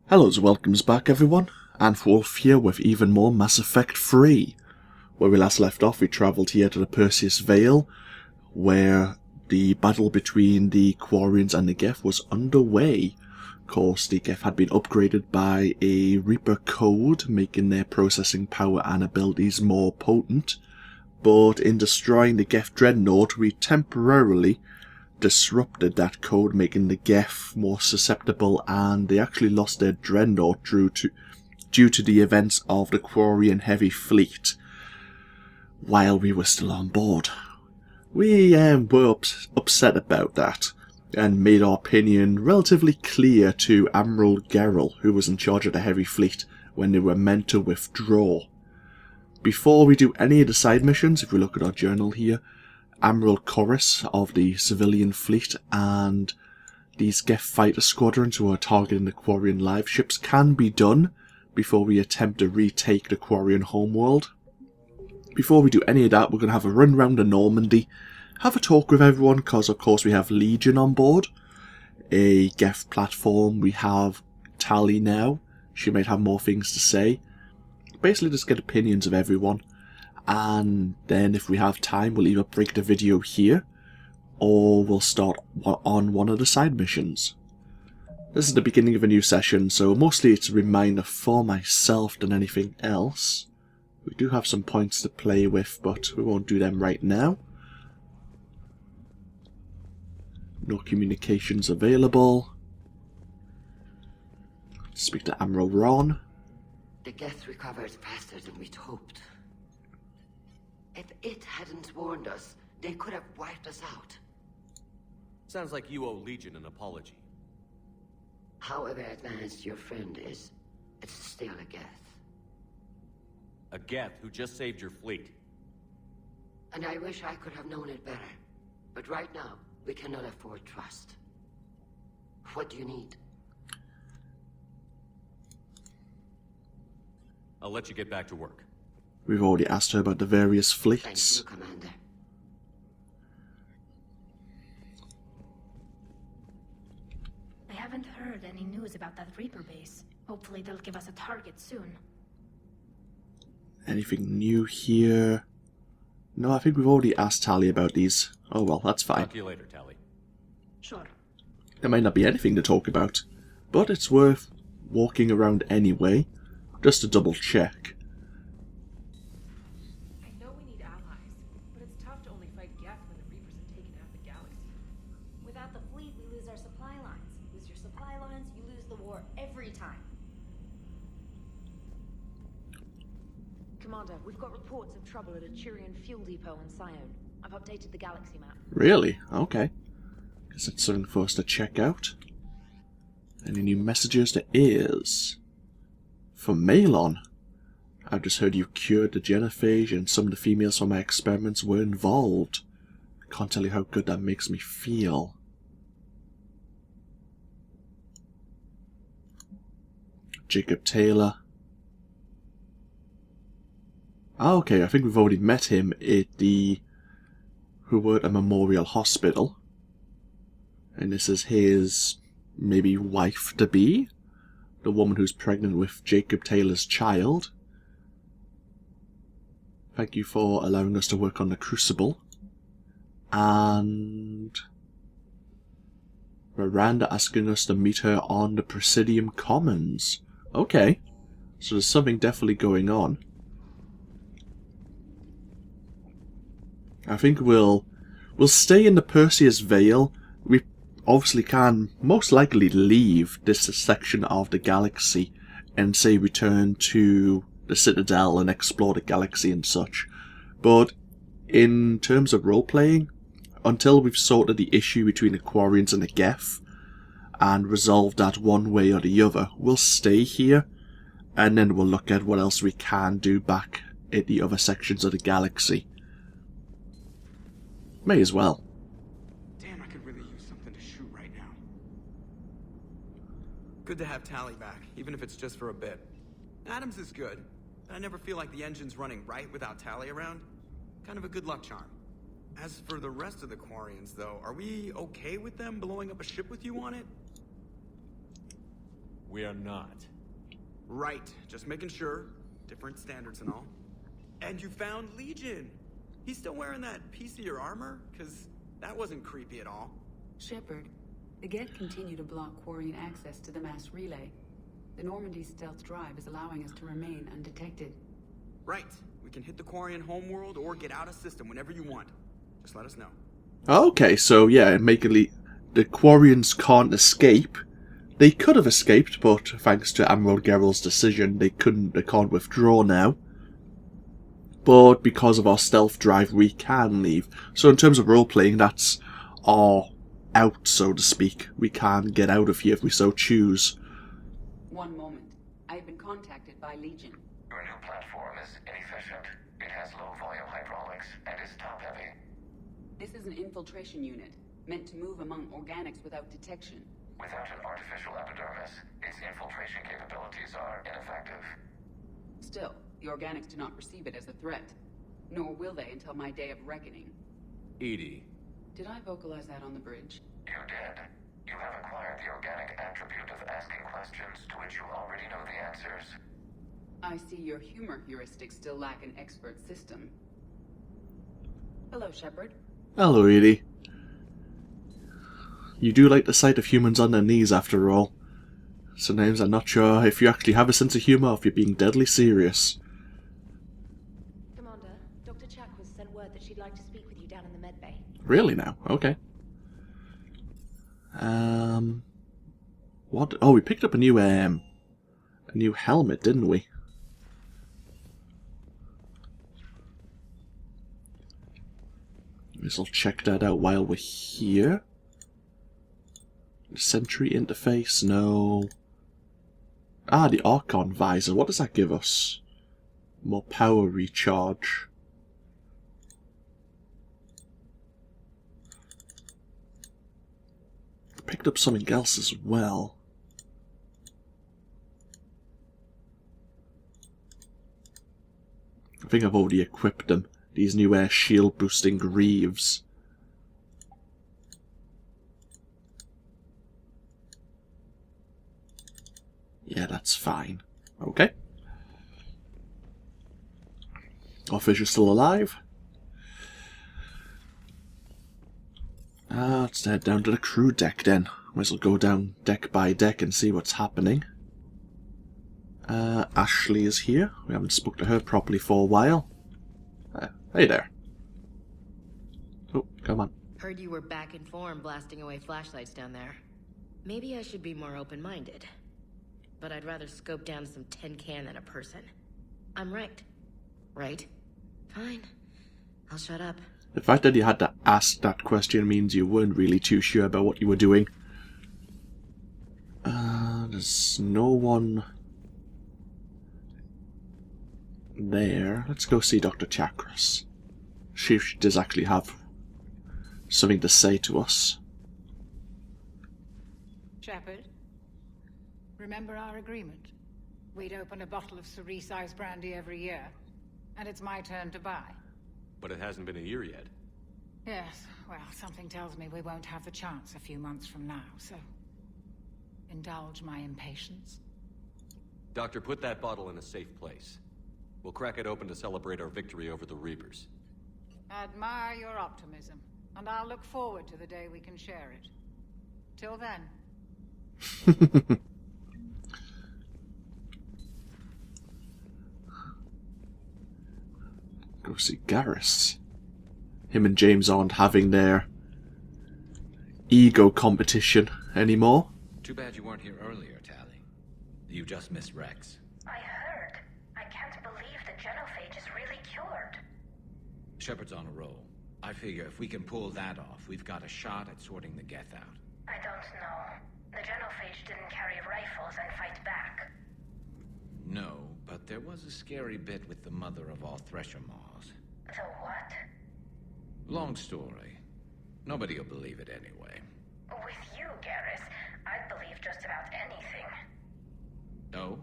Hello and welcomes back everyone, AnthWolf here with even more Mass Effect 3. Where we last left off, we travelled here to the Perseus Vale, where the battle between the Quarians and the Geth was underway. Of course, the Geth had been upgraded by a Reaper code, making their processing power and abilities more potent. But in destroying the Geth Dreadnought, we temporarily disrupted that code, making the Geth more susceptible, and they actually lost their Dreadnought due to the events of the Quarian heavy fleet while we were still on board. We were upset about that and made our opinion relatively clear to Admiral Gerrel, who was in charge of the heavy fleet when they were meant to withdraw. Before we do any of the side missions, if we look at our journal here, Admiral Chorus of the civilian fleet and these Geth fighter squadrons who are targeting the Quarian live ships can be done before we attempt to retake the Quarian homeworld. Before we do any of that, we're going to have a run around the Normandy, have a talk with everyone, because of course we have Legion on board, a Geth platform, we have Tali now, she might have more things to say. Basically just get opinions of everyone. And then if we have time, we'll either break the video here, or we'll start on one of the side missions. This is the beginning of a new session, so mostly it's a reminder for myself than anything else. We do have some points to play with, but we won't do them right now. No communications available. Speak to Admiral Ron. The Geth recovered faster than we'd hoped. If it hadn't warned us, they could have wiped us out. Sounds like you owe Legion an apology. However advanced your friend is, it's still a Geth. A Geth who just saved your fleet. And I wish I could have known it better. But right now, we cannot afford trust. What do you need? I'll let you get back to work. We've already asked her about the various fleets. Thank you, Commander. I haven't heard any news about that Reaper base. Hopefully they'll give us a target soon. Anything new here? No, I think we've already asked Tali about these. Oh well, that's fine. Talk to you later, Tali. Sure. There might not be anything to talk about, but it's worth walking around anyway, just to double check. I know we need allies, but it's tough to only fight Geth when the Reapers have taken half the galaxy. Without the fleet, we lose our supply lines. Lose your supply lines, you lose the war every time. Commander, we've got reports of trouble at a Turian fuel depot on Sion. I've updated the galaxy map. Really? Okay. Guess that's something for us to check out. Any new messages? There is. From Malon. I've just heard you cured the genophage and some of the females from my experiments were involved. I can't tell you how good that makes me feel. Jacob Taylor. Oh, okay, I think we've already met him at the Howard Memorial Hospital. And this is his, maybe, wife-to-be? The woman who's pregnant with Jacob Taylor's child. Thank you for allowing us to work on the Crucible. And Miranda asking us to meet her on the Presidium Commons. Okay, so there's something definitely going on. I think we'll stay in the Perseus Vale. We obviously can most likely leave this section of the galaxy and say return to the Citadel and explore the galaxy and such. But in terms of role-playing, until we've sorted the issue between the Quarians and the Geth and resolved that one way or the other, we'll stay here and then we'll look at what else we can do back at the other sections of the galaxy. May as well. Damn, I could really use something to shoot right now. Good to have Tali back, even if it's just for a bit. Adams is good, but I never feel like the engine's running right without Tali around. Kind of a good luck charm. As for the rest of the Quarians, though, are we okay with them blowing up a ship with you on it? We are not. Right, just making sure. Different standards and all. And you found Legion! He's still wearing that piece of your armor? Cause that wasn't creepy at all. Shepard, the Geth continue to block Quarian access to the mass relay. The Normandy stealth drive is allowing us to remain undetected. Right. We can hit the Quarian homeworld or get out of system whenever you want. Just let us know. Okay, so yeah, the Quarians can't escape. They could have escaped, but thanks to Admiral Gerrill's decision, they can't withdraw now. But because of our stealth drive, we can leave. So in terms of role-playing, that's our out, so to speak. We can get out of here if we so choose. One moment. I've been contacted by Legion. Your new platform is inefficient. It has low volume hydraulics and is top-heavy. This is an infiltration unit, meant to move among organics without detection. Without an artificial epidermis, its infiltration capabilities are ineffective. Still, the organics do not perceive it as a threat. Nor will they until my day of reckoning. Edie. Did I vocalize that on the bridge? You did. You have acquired the organic attribute of asking questions to which you already know the answers. I see your humor heuristics still lack an expert system. Hello, Shepard. Hello, Edie. You do like the sight of humans on their knees, after all. Sometimes I'm not sure if you actually have a sense of humour or if you're being deadly serious. Commander, Dr. Chakwas sent word that she'd like to speak with you down in the med bay. Really now? Okay. What? Oh, we picked up a new helmet, didn't we? Guess I'll check that out while we're here. Sentry interface, no. Ah, the Archon visor. What does that give us? More power recharge. Picked up something else as well. I think I've already equipped them. These new air shield boosting greaves. Yeah, that's fine. Okay. Our fish is still alive. Let's head down to the crew deck then. Might as well go down deck by deck and see what's happening. Ashley is here. We haven't spoken to her properly for a while. Hey there. Oh, come on. Heard you were back in form blasting away flashlights down there. Maybe I should be more open-minded. But I'd rather scope down some tin can than a person. I'm right. Right? Fine. I'll shut up. The fact that you had to ask that question means you weren't really too sure about what you were doing. There's no one there. Let's go see Dr. Chakras. See if she does actually have something to say to us. Shepard, remember our agreement? We'd open a bottle of cerise brandy every year, and it's my turn to buy. But it hasn't been a year yet. Yes, well, something tells me we won't have the chance a few months from now, so indulge my impatience. Doctor, put that bottle in a safe place. We'll crack it open to celebrate our victory over the Reapers. Admire your optimism, and I'll look forward to the day we can share it. Till then. Go see Garrus. Him and James aren't having their ego competition anymore. Too bad you weren't here earlier, Tally. You just missed Rex. I heard. I can't believe the genophage is really cured. Shepard's on a roll. I figure if we can pull that off, we've got a shot at sorting the Geth out. I don't know. The genophage didn't carry rifles and fight back. No, but there was a scary bit with the mother of all Thresher Maws. The what? Long story. Nobody'll believe it anyway. With you, Garrus, I'd believe just about anything. Oh?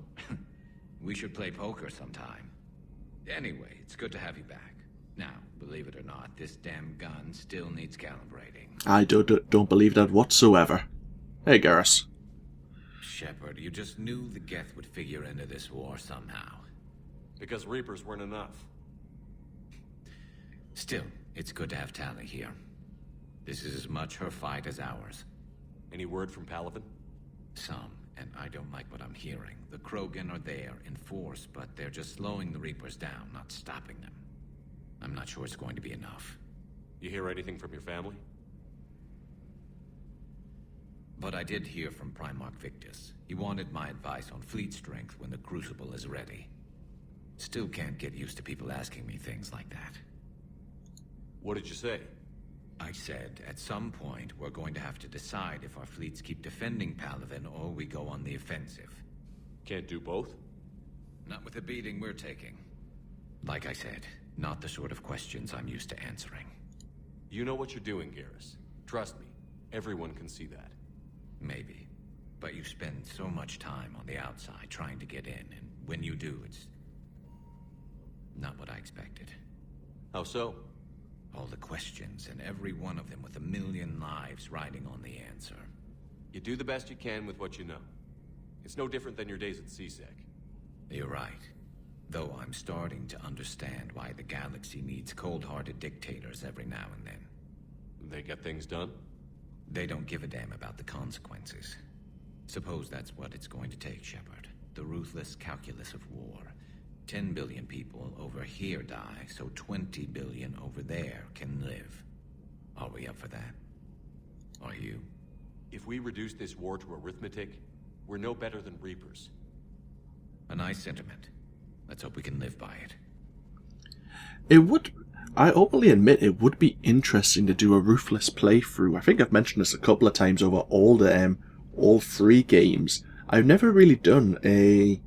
We should play poker sometime. Anyway, it's good to have you back. Now, believe it or not, this damn gun still needs calibrating. I don't believe that whatsoever. Hey, Garrus. Shepard, you just knew the Geth would figure into this war somehow. Because Reapers weren't enough. Still, it's good to have Tali here. This is as much her fight as ours. Any word from Palaven? Some, and I don't like what I'm hearing. The Krogan are there in force, but they're just slowing the Reapers down, not stopping them. I'm not sure it's going to be enough. You hear anything from your family? But I did hear from Primarch Victus. He wanted my advice on fleet strength when the Crucible is ready. Still can't get used to people asking me things like that. What did you say? I said, at some point, we're going to have to decide if our fleets keep defending Palaven or we go on the offensive. Can't do both? Not with the beating we're taking. Like I said, not the sort of questions I'm used to answering. You know what you're doing, Garrus. Trust me, everyone can see that. Maybe. But you spend so much time on the outside trying to get in, and when you do, it's not what I expected. How so? All the questions, and every one of them with a million lives riding on the answer. You do the best you can with what you know. It's no different than your days at CSEC. You're right. Though I'm starting to understand why the galaxy needs cold-hearted dictators every now and then. They get things done? They don't give a damn about the consequences. Suppose that's what it's going to take, Shepard. The ruthless calculus of war. 10 billion people over here die, so 20 billion over there can live. Are we up for that? Are you? If we reduce this war to arithmetic, we're no better than Reapers. A nice sentiment. Let's hope we can live by it. It would... I openly admit it would be interesting to do a ruthless playthrough. I think I've mentioned this a couple of times over all 3 games. I've never really done a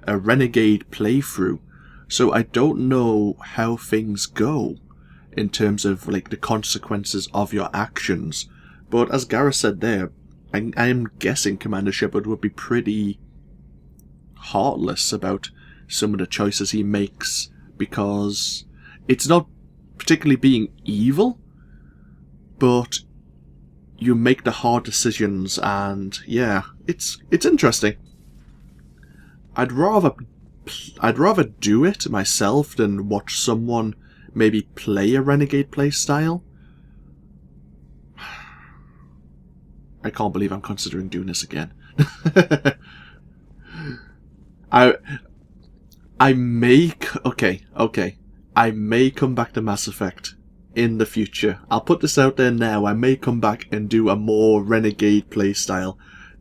renegade playthrough, so I don't know how things go in terms of like the consequences of your actions. But as Garrus said there, I'm guessing Commander Shepard would be pretty heartless about some of the choices he makes, because it's not particularly being evil, but you make the hard decisions, and yeah, it's interesting. I'd rather do it myself than watch someone maybe play a renegade playstyle. I can't believe I'm considering doing this again. I may come back to Mass Effect in the future. I'll put this out there now. I may come back and do a more renegade playstyle.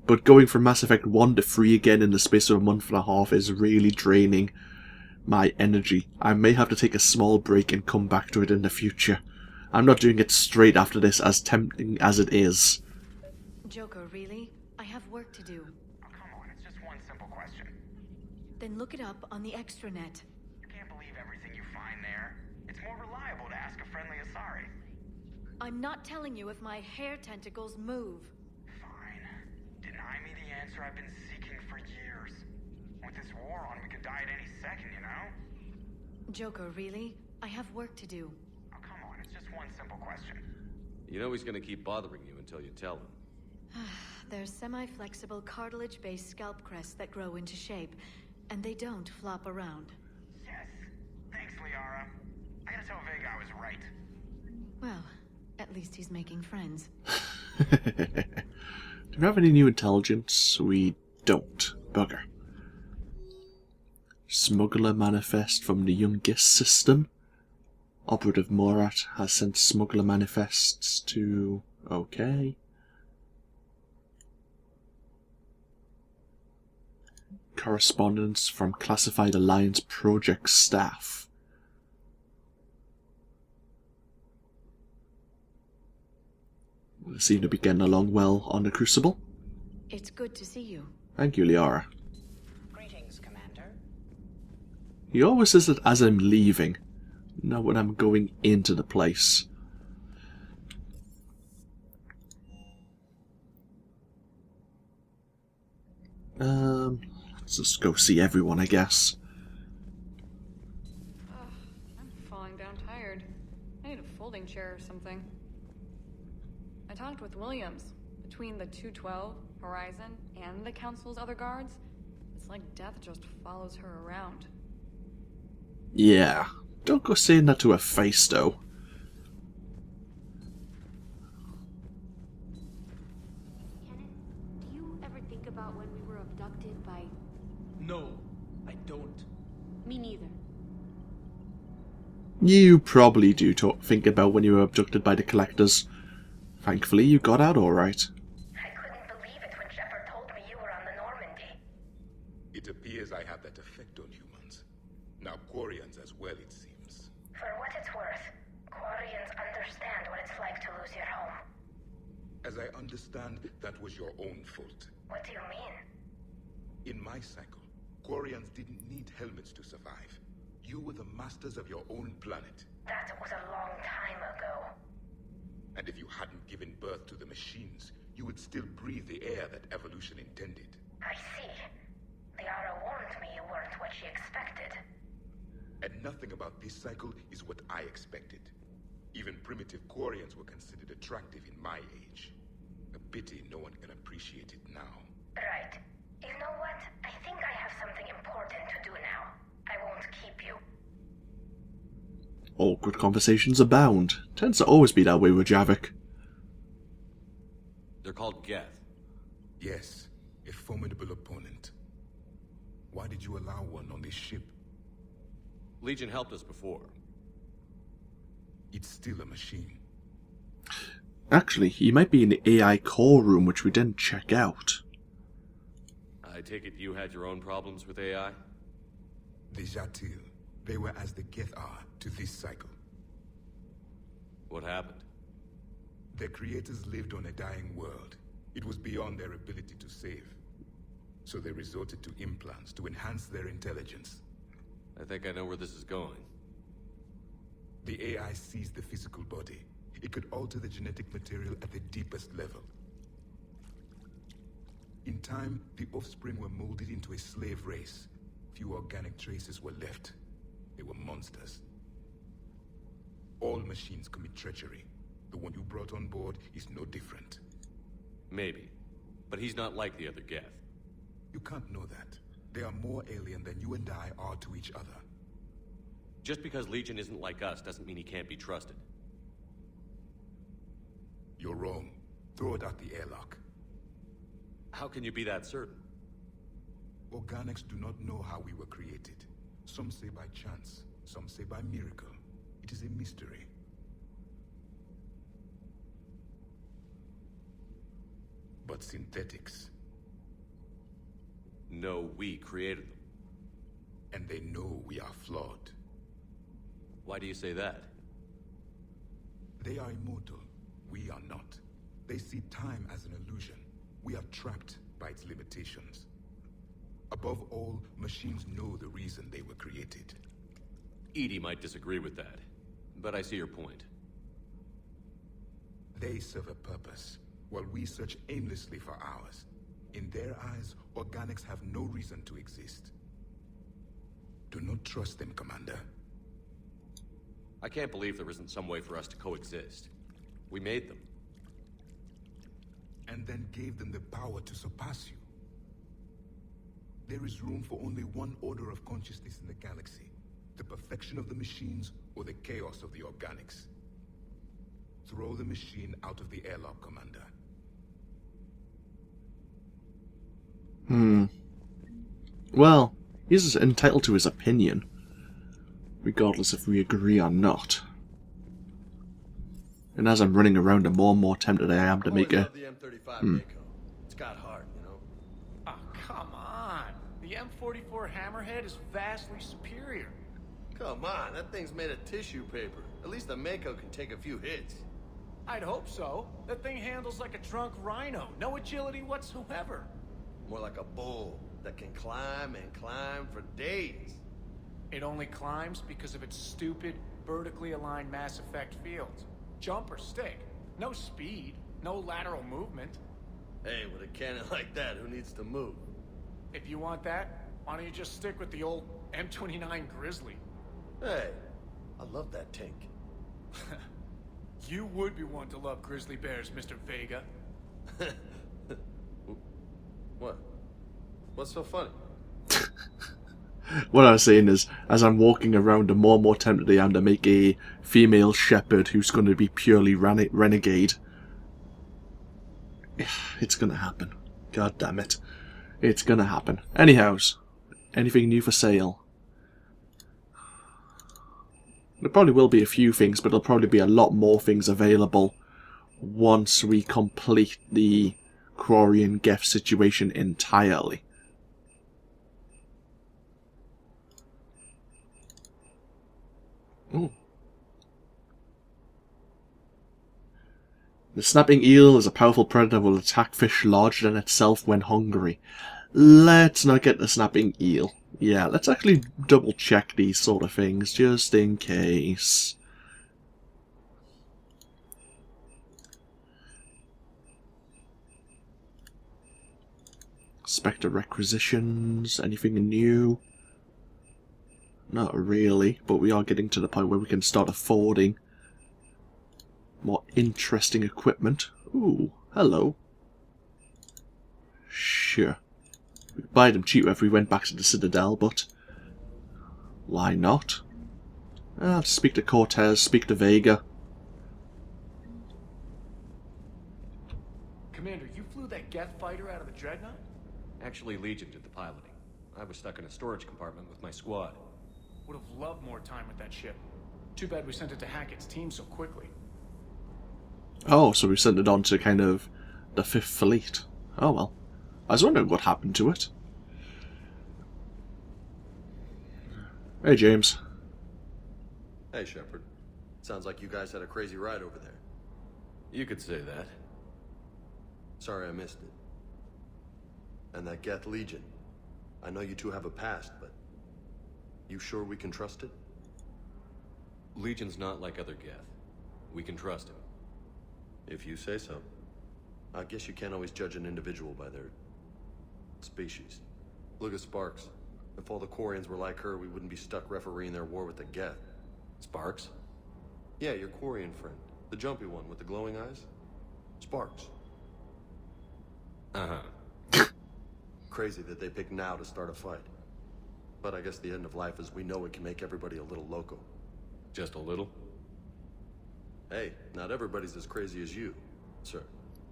But going from Mass Effect 1 to 3 again in the space of a month and a half is really draining my energy. I may have to take a small break and come back to it in the future. I'm not doing it straight after this, as tempting as it is. Joker, really? I have work to do. Oh, come on, it's just one simple question. Then look it up on the extranet. You can't believe everything you find there. It's more reliable to ask a friendly Asari. I'm not telling you if my hair tentacles move. Deny me the answer I've been seeking for years. With this war on, we could die at any second, you know? Joker, really? I have work to do. Oh, come on, it's just one simple question. You know he's gonna keep bothering you until you tell him. They're semi-flexible cartilage-based scalp crests that grow into shape, and they don't flop around. Yes. Thanks, Liara. I gotta tell Vega I was right. Well, at least he's making friends. Do we have any new intelligence? We don't. Bugger. Smuggler manifest from the youngest system. Operative Morat has sent smuggler manifests to... Okay. Correspondence from Classified Alliance project staff. We seem to be getting along well on the Crucible. It's good to see you. Thank you, Liara. Greetings, Commander. He always says it as I'm leaving, not when I'm going into the place. Let's just go see everyone, I guess. I'm falling down tired. I need a folding chair or something. I talked with Williams. Between the 212, Horizon, and the Council's other guards, it's like death just follows her around. Yeah. Don't go saying that to her face, though. Do you ever think about when we were abducted by... No, I don't. Me neither. You probably do think about when you were abducted by the Collectors. Thankfully, you got out alright. I couldn't believe it when Shepard told me you were on the Normandy. It appears I have that effect on humans. Now Quarians as well, it seems. For what it's worth, Quarians understand what it's like to lose your home. As I understand, that was your own fault. What do you mean? In my cycle, Quarians didn't need helmets to survive. You were the masters of your own planet. That was a long time ago. And if you hadn't given birth to the machines, you would still breathe the air that evolution intended. I see. Liara warned me you weren't what she expected. And nothing about this cycle is what I expected. Even primitive Quarians were considered attractive in my age. A pity no one can appreciate it now. Right. You know what? I think I have something important to do now. I won't keep you. Awkward conversations abound. Tends to always be that way with Javik. They're called Geth. Yes, a formidable opponent. Why did you allow one on this ship? Legion helped us before. It's still a machine. Actually, he might be in the AI core room, which we didn't check out. I take it you had your own problems with AI? The Jatil. They were as the Geth are to this cycle. What happened? Their creators lived on a dying world. It was beyond their ability to save. So they resorted to implants to enhance their intelligence. I think I know where this is going. The AI seized the physical body. It could alter the genetic material at the deepest level. In time, the offspring were molded into a slave race. Few organic traces were left. They were monsters. All machines commit treachery. The one you brought on board is no different. Maybe. But he's not like the other Geth. You can't know that. They are more alien than you and I are to each other. Just because Legion isn't like us doesn't mean he can't be trusted. You're wrong. Throw it out the airlock. How can you be that certain? Organics do not know how we were created. Some say by chance, some say by miracle. It is a mystery. But synthetics... No, we created them. And they know we are flawed. Why do you say that? They are immortal. We are not. They see time as an illusion. We are trapped by its limitations. Above all, machines know the reason they were created. EDI might disagree with that, but I see your point. They serve a purpose, while we search aimlessly for ours. In their eyes, organics have no reason to exist. Do not trust them, Commander. I can't believe there isn't some way for us to coexist. We made them. And then gave them the power to surpass you. There is room for only one order of consciousness in the galaxy. The perfection of the machines or the chaos of the organics. Throw the machine out of the airlock, Commander. Well, he's entitled to his opinion, regardless if we agree or not. And as I'm running around, the more and more tempted I am to make a... the M35 Mako. It's got heart, you know? Oh, come on. The M44 Hammerhead is vastly superior. Come on, that thing's made of tissue paper. At least the Mako can take a few hits. I'd hope so. That thing handles like a drunk rhino. No agility whatsoever. More like a bull that can climb and climb for days. It only climbs because of its stupid, vertically aligned Mass Effect fields. Jump or stick. No speed. No lateral movement. Hey, with a cannon like that, who needs to move? If you want that, why don't you just stick with the old M29 Grizzly? Hey, I love that tank. You would be one to love grizzly bears, Mr. Vega. What? What's so funny? What I was saying is, as I'm walking around, the more and more tempted I am to make a female Shepard who's going to be purely renegade. It's going to happen. God damn it. It's going to happen. Anyhows, anything new for sale? There probably will be a few things, but there'll probably be a lot more things available once we complete the Quarian Geth situation entirely. Ooh. The snapping eel is a powerful predator that will attack fish larger than itself when hungry. Let's not get the snapping eel. Yeah, let's actually double check these sort of things, just in case. Spectre requisitions, anything new? Not really, but we are getting to the point where we can start affording more interesting equipment. Ooh, hello. Sure. We'd buy them cheaper if we went back to the Citadel, but why not? I'll speak to Cortez, speak to Vega. Commander, you flew that Geth fighter out of the Dreadnought? Actually, Legion did the piloting. I was stuck in a storage compartment with my squad. Would have loved more time with that ship. Too bad we sent it to Hackett's team so quickly. Oh, so we sent it on to kind of the 5th Fleet. Oh well. I was wondering what happened to it. Hey, James. Hey, Shepard. Sounds like you guys had a crazy ride over there. You could say that. Sorry I missed it. And that Geth Legion. I know you two have a past, but you sure we can trust it? Legion's not like other Geth. We can trust him. If you say so. I guess you can't always judge an individual by their species. Look at Sparks. If all the Quarians were like her, we wouldn't be stuck refereeing their war with the Geth. Sparks? Yeah, your Quarian friend. The jumpy one with the glowing eyes. Sparks. Uh-huh. Crazy that they pick now to start a fight. But I guess the end of life as we know it can make everybody a little loco. Just a little? Hey, not everybody's as crazy as you, sir.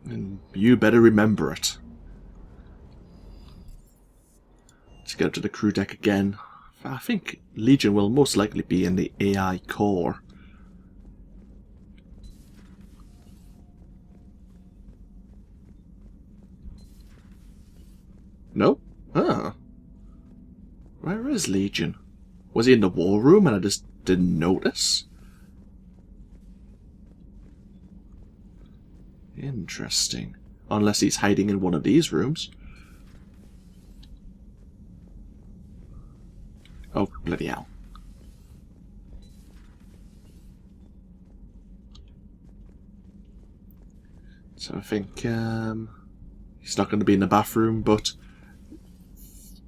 And you better remember it. Let's go to the crew deck again. I think Legion will most likely be in the AI core. Nope. Ah. Where is Legion? Was he in the war room and I just didn't notice? Interesting. Unless he's hiding in one of these rooms. Oh, bloody hell. So I think he's not going to be in the bathroom, but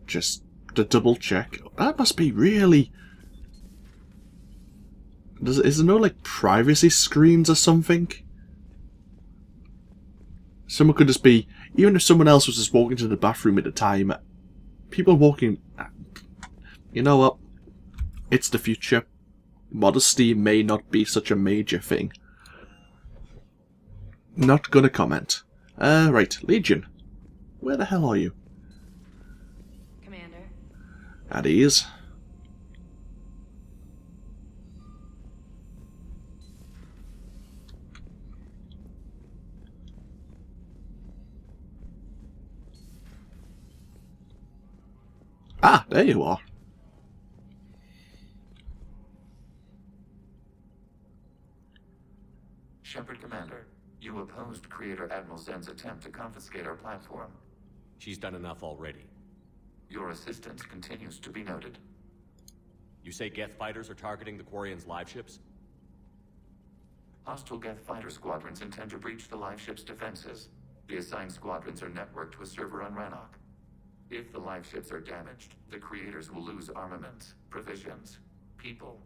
just to double check. That must be really... Is there no, like, privacy screens or something? Someone could just be... Even if someone else was just walking to the bathroom at the time, people walking... You know what? It's the future. Modesty may not be such a major thing. Not gonna comment. Right, Legion. Where the hell are you? Commander. At ease. Ah, there you are. Shepard, Commander, you opposed Creator Admiral Zen's attempt to confiscate our platform. She's done enough already. Your assistance continues to be noted. You say Geth fighters are targeting the Quarians' live ships? Hostile Geth fighter squadrons intend to breach the live ship's defenses. The assigned squadrons are networked to a server on Rannoch. If the live ships are damaged, the Creators will lose armaments, provisions, people.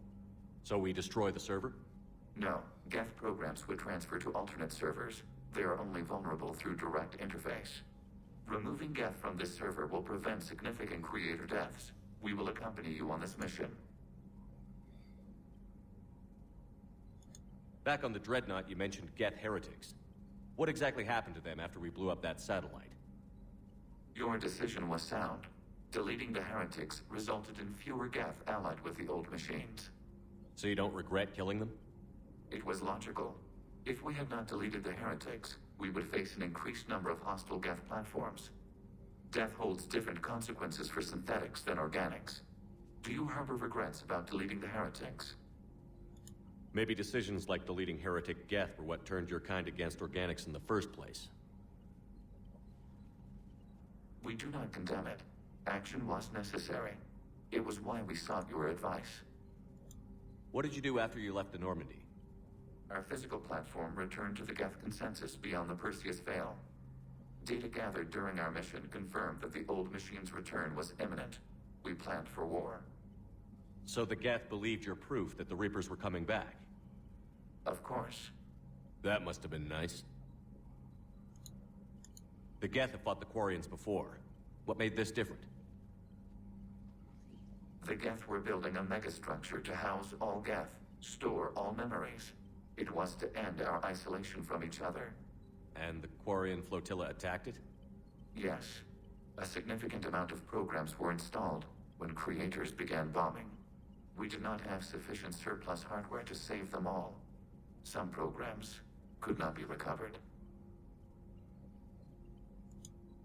So we destroy the server? No. Geth programs would transfer to alternate servers. They are only vulnerable through direct interface. Removing Geth from this server will prevent significant creator deaths. We will accompany you on this mission. Back on the Dreadnought, you mentioned Geth heretics. What exactly happened to them after we blew up that satellite? Your decision was sound. Deleting the heretics resulted in fewer Geth allied with the old machines. So you don't regret killing them? It was logical. If we had not deleted the heretics, we would face an increased number of hostile Geth platforms. Death holds different consequences for synthetics than organics. Do you harbor regrets about deleting the heretics? Maybe decisions like deleting heretic Geth were what turned your kind against organics in the first place. We do not condemn it. Action was necessary. It was why we sought your advice. What did you do after you left the Normandy? Our physical platform returned to the Geth consensus beyond the Perseus Veil. Data gathered during our mission confirmed that the old machine's return was imminent. We planned for war. So the Geth believed your proof that the Reapers were coming back? Of course. That must have been nice. The Geth have fought the Quarians before. What made this different? The Geth were building a megastructure to house all Geth, store all memories. It was to end our isolation from each other. And the Quarian flotilla attacked it? Yes. A significant amount of programs were installed when creators began bombing. We did not have sufficient surplus hardware to save them all. Some programs could not be recovered.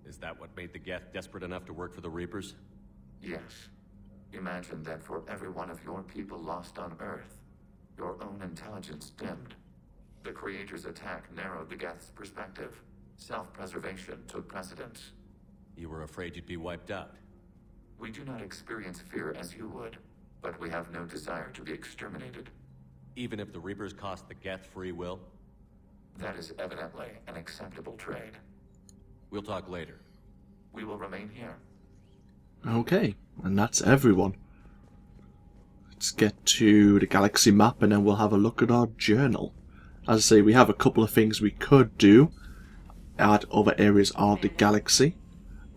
Is that what made the Geth desperate enough to work for the Reapers? Yes. Imagine that for every one of your people lost on Earth, your own intelligence dimmed. The Creator's attack narrowed the Geth's perspective. Self-preservation took precedence. You were afraid you'd be wiped out. We do not experience fear as you would, but we have no desire to be exterminated. Even if the Reapers cost the Geth free will? That is evidently an acceptable trade. We'll talk later. We will remain here. Okay, and that's everyone. Let's get to the galaxy map and then we'll have a look at our journal. As I say, we have a couple of things we could do at other areas of the galaxy,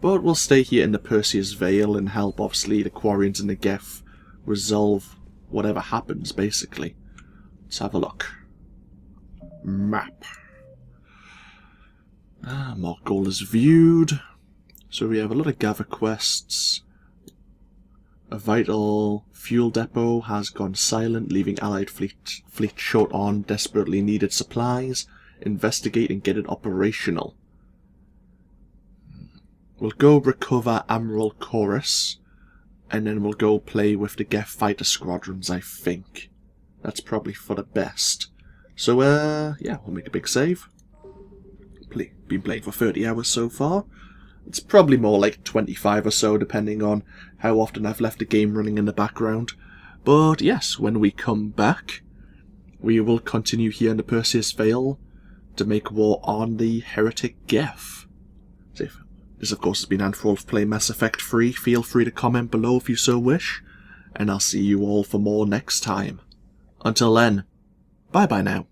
but we'll stay here in the Perseus Veil and help, obviously, the Quarians and the Geth resolve whatever happens, basically. Let's have a look. Map. More goal is viewed. So we have a lot of gather quests. A vital fuel depot has gone silent, leaving Allied fleet short on desperately needed supplies. Investigate and get it operational. We'll go recover Admiral Chorus, and then we'll go play with the Geth fighter squadrons, I think. That's probably for the best. So, yeah, we'll make a big save. Been playing for 30 hours so far. It's probably more like 25 or so, depending on how often I've left the game running in the background. But yes, when we come back, we will continue here in the Perseus Veil to make war on the heretic Geth. So this, of course, has been AnthWolf playing Mass Effect 3. Feel free to comment below if you so wish, and I'll see you all for more next time. Until then, bye-bye now.